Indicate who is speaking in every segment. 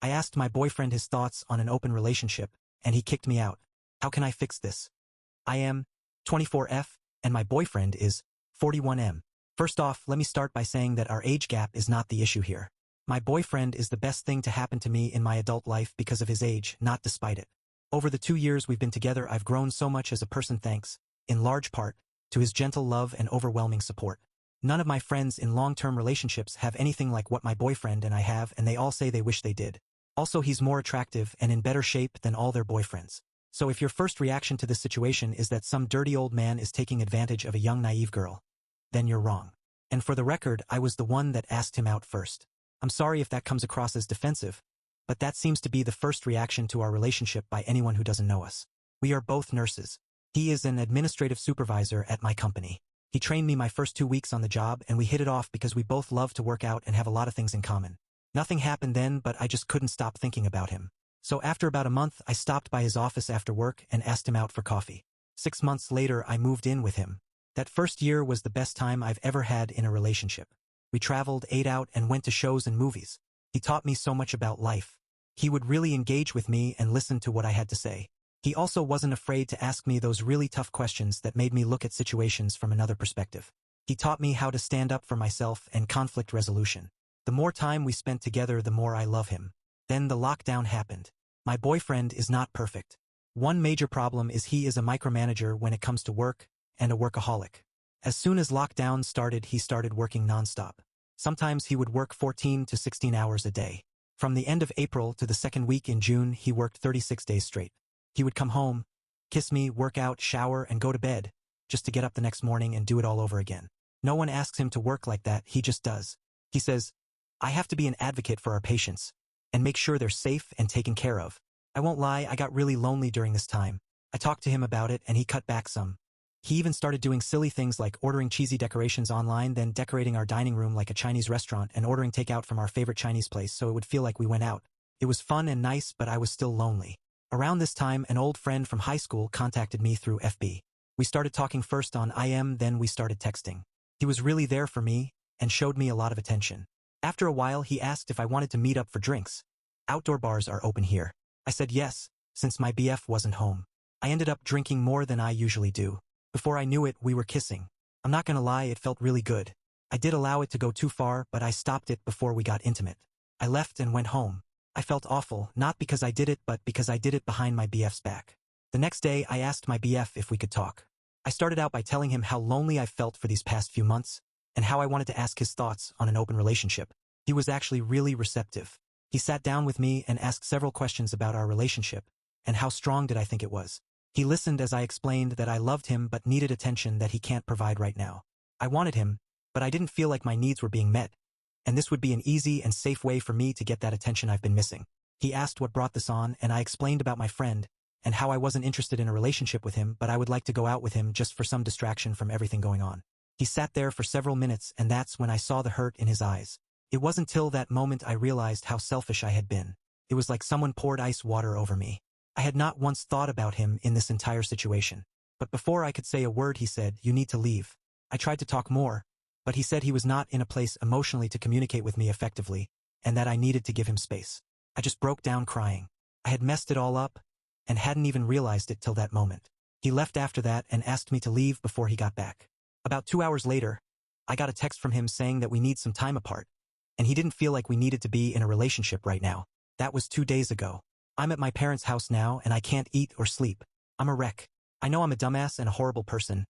Speaker 1: I asked my boyfriend his thoughts on an open relationship, and he kicked me out. How can I fix this? I am 24F, and my boyfriend is 41M. First off, let me start by saying that our age gap is not the issue here. My boyfriend is the best thing to happen to me in my adult life because of his age, not despite it. Over the 2 years we've been together, I've grown so much as a person thanks, in large part, to his gentle love and overwhelming support. None of my friends in long-term relationships have anything like what my boyfriend and I have, and they all say they wish they did. Also, he's more attractive and in better shape than all their boyfriends. So if your first reaction to this situation is that some dirty old man is taking advantage of a young naive girl, then you're wrong. And for the record, I was the one that asked him out first. I'm sorry if that comes across as defensive, but that seems to be the first reaction to our relationship by anyone who doesn't know us. We are both nurses. He is an administrative supervisor at my company. He trained me my first 2 weeks on the job, and we hit it off because we both love to work out and have a lot of things in common. Nothing happened then, but I just couldn't stop thinking about him. So after about a month, I stopped by his office after work and asked him out for coffee. 6 months later, I moved in with him. That first year was the best time I've ever had in a relationship. We traveled, ate out, and went to shows and movies. He taught me so much about life. He would really engage with me and listen to what I had to say. He also wasn't afraid to ask me those really tough questions that made me look at situations from another perspective. He taught me how to stand up for myself and conflict resolution. The more time we spent together, the more I love him. Then the lockdown happened. My boyfriend is not perfect. One major problem is he is a micromanager when it comes to work, and a workaholic. As soon as lockdown started, he started working nonstop. Sometimes he would work 14 to 16 hours a day. From the end of April to the second week in June, he worked 36 days straight. He would come home, kiss me, work out, shower, and go to bed, just to get up the next morning and do it all over again. No one asks him to work like that, he just does. He says, I have to be an advocate for our patients, and make sure they're safe and taken care of. I won't lie, I got really lonely during this time. I talked to him about it, and he cut back some. He even started doing silly things like ordering cheesy decorations online, then decorating our dining room like a Chinese restaurant and ordering takeout from our favorite Chinese place so it would feel like we went out. It was fun and nice, but I was still lonely. Around this time, an old friend from high school contacted me through FB. We started talking first on IM, then we started texting. He was really there for me and showed me a lot of attention. After a while, he asked if I wanted to meet up for drinks. Outdoor bars are open here. I said yes, since my BF wasn't home. I ended up drinking more than I usually do. Before I knew it, we were kissing. I'm not gonna lie, it felt really good. I did allow it to go too far, but I stopped it before we got intimate. I left and went home. I felt awful, not because I did it, but because I did it behind my BF's back. The next day, I asked my BF if we could talk. I started out by telling him how lonely I felt for these past few months, and how I wanted to ask his thoughts on an open relationship. He was actually really receptive. He sat down with me and asked several questions about our relationship, and how strong did I think it was. He listened as I explained that I loved him but needed attention that he can't provide right now. I wanted him, but I didn't feel like my needs were being met, and this would be an easy and safe way for me to get that attention I've been missing. He asked what brought this on, and I explained about my friend, and how I wasn't interested in a relationship with him, but I would like to go out with him just for some distraction from everything going on. He sat there for several minutes, and that's when I saw the hurt in his eyes. It wasn't till that moment I realized how selfish I had been. It was like someone poured ice water over me. I had not once thought about him in this entire situation. But before I could say a word, he said, "You need to leave." I tried to talk more, but he said he was not in a place emotionally to communicate with me effectively, and that I needed to give him space. I just broke down crying. I had messed it all up, and hadn't even realized it till that moment. He left after that and asked me to leave before he got back. About 2 hours later, I got a text from him saying that we need some time apart, and he didn't feel like we needed to be in a relationship right now. That was 2 days ago. I'm at my parents' house now, and I can't eat or sleep. I'm a wreck. I know I'm a dumbass and a horrible person,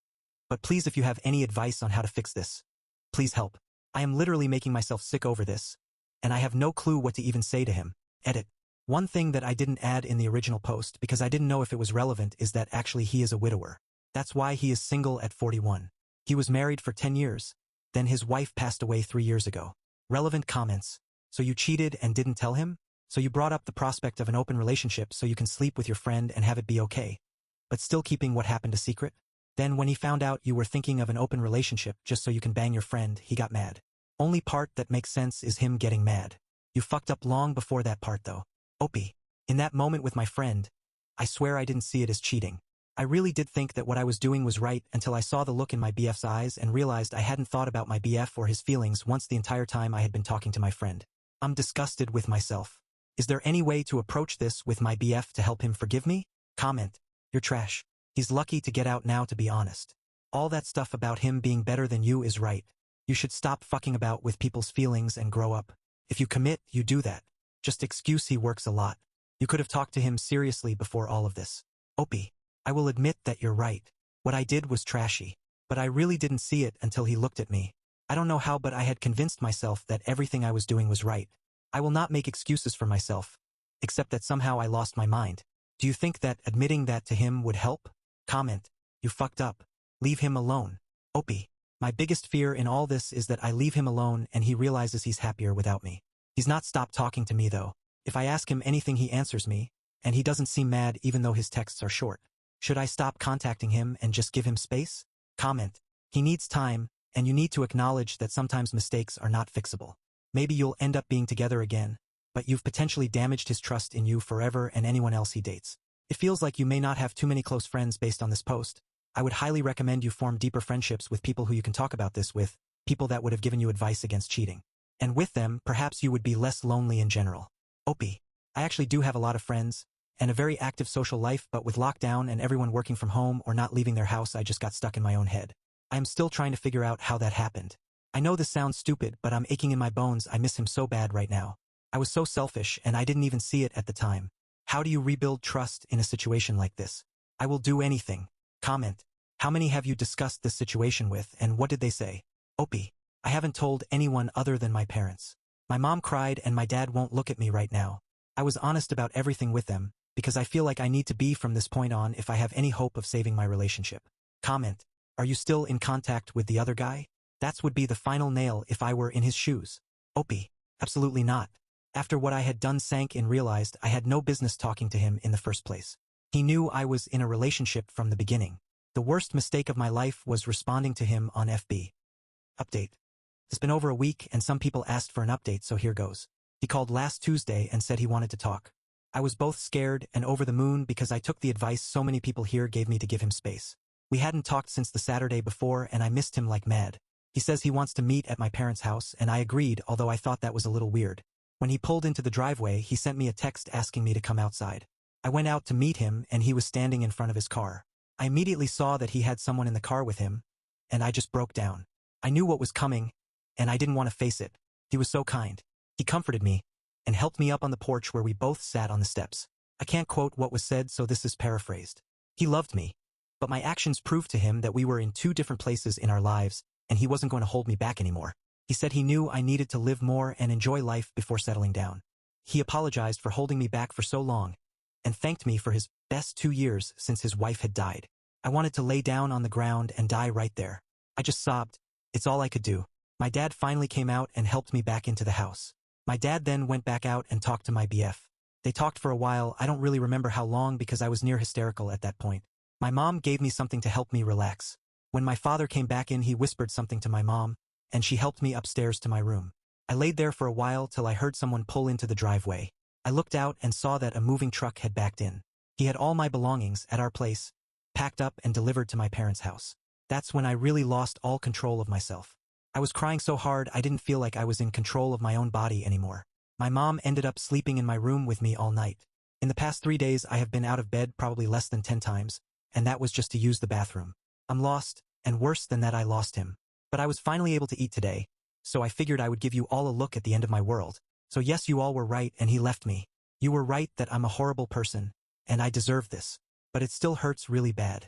Speaker 1: but please, if you have any advice on how to fix this, please help. I am literally making myself sick over this, and I have no clue what to even say to him. Edit. One thing that I didn't add in the original post because I didn't know if it was relevant is that actually he is a widower. That's why he is single at 41. He was married for 10 years. Then his wife passed away 3 years ago. Relevant comments. So you cheated and didn't tell him? So you brought up the prospect of an open relationship so you can sleep with your friend and have it be okay, but still keeping what happened a secret? Then when he found out you were thinking of an open relationship just so you can bang your friend, he got mad. Only part that makes sense is him getting mad. You fucked up long before that part though. Opie. In that moment with my friend, I swear I didn't see it as cheating. I really did think that what I was doing was right until I saw the look in my BF's eyes and realized I hadn't thought about my BF or his feelings once the entire time I had been talking to my friend. I'm disgusted with myself. Is there any way to approach this with my BF to help him forgive me? Comment. You're trash. He's lucky to get out now, to be honest. All that stuff about him being better than you is right. You should stop fucking about with people's feelings and grow up. If you commit, you do that. Just excuse he works a lot. You could have talked to him seriously before all of this. Opie. I will admit that you're right. What I did was trashy. But I really didn't see it until he looked at me. I don't know how, but I had convinced myself that everything I was doing was right. I will not make excuses for myself, except that somehow I lost my mind. Do you think that admitting that to him would help? Comment. You fucked up. Leave him alone. Opie. My biggest fear in all this is that I leave him alone and he realizes he's happier without me. He's not stopped talking to me though. If I ask him anything he answers me, and he doesn't seem mad even though his texts are short. Should I stop contacting him and just give him space? Comment. He needs time, and you need to acknowledge that sometimes mistakes are not fixable. Maybe you'll end up being together again, but you've potentially damaged his trust in you forever and anyone else he dates. It feels like you may not have too many close friends based on this post. I would highly recommend you form deeper friendships with people who you can talk about this with, people that would have given you advice against cheating. And with them, perhaps you would be less lonely in general. Opie. I actually do have a lot of friends, and a very active social life, but with lockdown and everyone working from home or not leaving their house, I just got stuck in my own head. I am still trying to figure out how that happened. I know this sounds stupid, but I'm aching in my bones. I miss him so bad right now. I was so selfish and I didn't even see it at the time. How do you rebuild trust in a situation like this? I will do anything. Comment. How many have you discussed this situation with and what did they say? Opie. I haven't told anyone other than my parents. My mom cried and my dad won't look at me right now. I was honest about everything with them, because I feel like I need to be from this point on if I have any hope of saving my relationship. Comment. Are you still in contact with the other guy? That would be the final nail if I were in his shoes. Opie. Absolutely not. After what I had done sank and realized I had no business talking to him in the first place. He knew I was in a relationship from the beginning. The worst mistake of my life was responding to him on FB. Update. It's been over a week and some people asked for an update, so here goes. He called last Tuesday and said he wanted to talk. I was both scared and over the moon because I took the advice so many people here gave me to give him space. We hadn't talked since the Saturday before and I missed him like mad. He says he wants to meet at my parents' house and I agreed, although I thought that was a little weird. When he pulled into the driveway, he sent me a text asking me to come outside. I went out to meet him and he was standing in front of his car. I immediately saw that he had someone in the car with him, and I just broke down. I knew what was coming, and I didn't want to face it. He was so kind. He comforted me and helped me up on the porch where we both sat on the steps. I can't quote what was said, so this is paraphrased. He loved me, but my actions proved to him that we were in two different places in our lives, and he wasn't going to hold me back anymore. He said he knew I needed to live more and enjoy life before settling down. He apologized for holding me back for so long, and thanked me for his best 2 years since his wife had died. I wanted to lay down on the ground and die right there. I just sobbed. It's all I could do. My dad finally came out and helped me back into the house. My dad then went back out and talked to my BF. They talked for a while. I don't really remember how long because I was near hysterical at that point. My mom gave me something to help me relax. When my father came back in, he whispered something to my mom, and she helped me upstairs to my room. I laid there for a while till I heard someone pull into the driveway. I looked out and saw that a moving truck had backed in. He had all my belongings at our place, packed up and delivered to my parents' house. That's when I really lost all control of myself. I was crying so hard I didn't feel like I was in control of my own body anymore. My mom ended up sleeping in my room with me all night. In the past 3 days I have been out of bed probably less than 10 times, and that was just to use the bathroom. I'm lost, and worse than that I lost him. But I was finally able to eat today, so I figured I would give you all a look at the end of my world. So yes, you all were right and he left me. You were right that I'm a horrible person, and I deserve this. But it still hurts really bad.